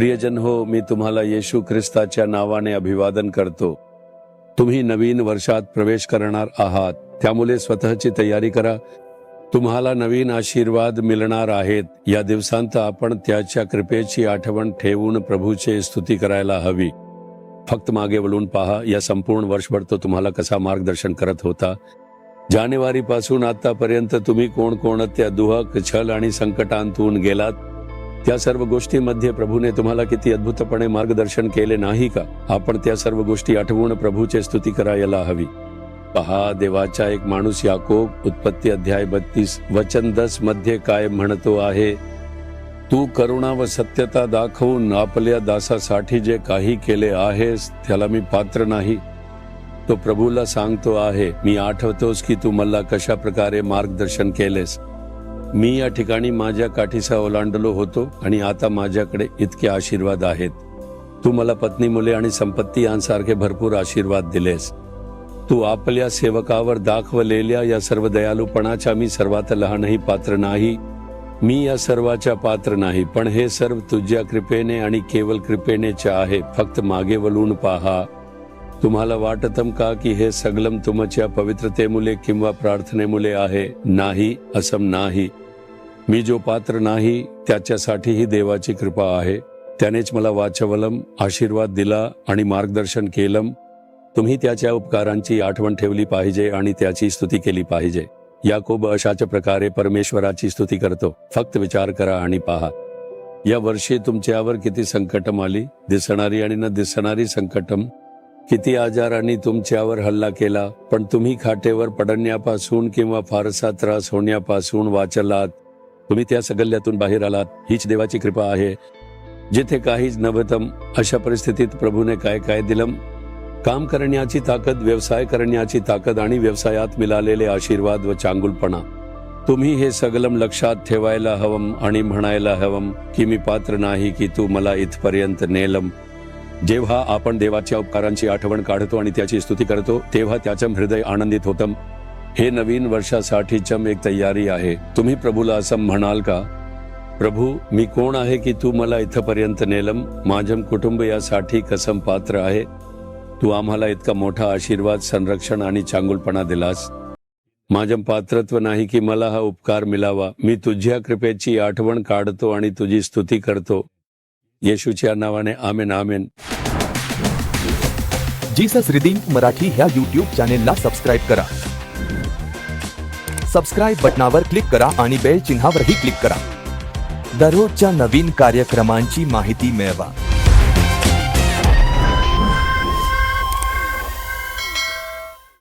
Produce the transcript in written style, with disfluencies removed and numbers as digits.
प्रियजन हो, मी तुम्हाला येशू ख्रिस्ताच्या नावाने अभिवादन करतो। तुम्ही नवीन वर्षात प्रवेश करणार आहात, त्यामुळे स्वतःची तयारी करा। तुम्हाला नवीन आशीर्वाद मिळणार आहेत। या दिवसांत आपण त्याच्या कृपेची आठवण ठेवून प्रभूचे स्तुती करायला हवी। फक्त मागे वळून पहा, या संपूर्ण वर्षभर तो तुम्हाला कसा मार्गदर्शन करत होता। जानेवारी पासून आतापर्यंत तुम्ही कोणकोणत्या दुःख, छल आणि संकटांतून गेलात, त्या सर्व गोष्टींमध्ये प्रभूने तुम्हाला किती अद्भुतपणे मार्गदर्शन केले नाही का? आपण त्या सर्व गोष्टी आठवून प्रभूचे स्तुती करायला हवी। पहा, देवाचा एक माणूस याकोब उत्पत्ती अध्याय 32 वचन 10 मध्ये काय म्हणतो आहे, तू करुणा व सत्यता दाखवून आपल्या दासासाठी जे काही केले आहेस त्याला मी पात्र नाही। तो प्रभूला सांगतो आहे, मी आठवतोस की तू मला कशा प्रकारे मार्गदर्शन केलेस। मी या ठिकाणी माझ्या काठीसा ओलांडलो होतो आणि आता माझ्याकडे इतके आशीर्वाद आहेत। तू मला पत्नी, मुले आणि संपत्ती यांसारखे भरपूर आशीर्वाद दिलेस। तू आपल्या सेवकावर दाखवलेल्या या सर्व दयालूपणाच्या मी सर्वात लहानही पात्र नाही। मी या सर्वाच्या पात्र नाही, पण हे सर्व तुझ्या कृपेने आणि केवळ कृपेनेच आहे। फक्त मागे वळून पहा। तुम्हाला वाटतं का की हे सगळं तुमच्या पवित्रतेमुळे किंवा प्रार्थनेमुळे आहे? नाही, असं नाही। मी जो पात्र नाही त्याच्यासाठी ही देवाची कृपा आहे। त्यानेच मला वाचवलं, आशीर्वाद दिला आणि मार्गदर्शन केलं। तुम्ही त्याच्या उपकारांची आठवण ठेवली पाहिजे आणि त्याची स्तुती केली पाहिजे। याकोब अशाच प्रकारे परमेश्वराची स्तुती करतो। फक्त विचार करा आणि पहा, या वर्षी तुमच्यावर किती संकटं आली, दिसणारी आणि न दिसणारी संकटं, किती आजारांनी तुमच्यावर हल्ला केला, पण तुम्ही खाटेवर पडण्यापासून किंवा फारसा त्रास होण्यापासून वाचलात। तुम्ही त्या सगळ्यातून बाहेर आलात। हीच देवाची कृपा आहे। जिथे काहीच नव्हतं अशा परिस्थितीत प्रभूने काय काय दिलं? काम करण्याची ताकद, व्यवसाय करण्याची ताकद आणि व्यवसायात मिळालेले आशीर्वाद व चांगुलपणा। तुम्ही हे सगळं लक्षात ठेवायला हवं आणि म्हणायला हवं की मी पात्र नाही की तू मला इथपर्यंत नेलम। जेव्हा आपण देवाच्या उपकारांची आठवण काढतो आणि त्याची स्तुती करतो, तेव्हा त्याचं हृदय आनंदित होतं। हे नवीन वर्षासाठीच एक तयारी आहे। तुम्ही प्रभूला असं म्हणाल का, प्रभू, मी कोण आहे की तू मला इथपर्यंत नेलम? माझं कुटुंब यासाठी कसं पात्र आहे? तू आम्हाला इतका मोठा आशीर्वाद, संरक्षण आणि चांगुलपणा दिलास। माझं पात्रत्व नाही की मला हा उपकार मिळावा। मी तुझ्या कृपेची आठवण काढतो आणि तुझी स्तुती करतो। येशूच्या नावाने आमेन, आमेन। जीसस रिडीम्ड मराठी ह्या YouTube चॅनेलला सबस्क्राईब करा। सबस्क्राईब बटनावर क्लिक करा आणि बेल चिन्हावरही क्लिक करा। दररोजच्या नवीन कार्यक्रमांची माहिती मिळवा।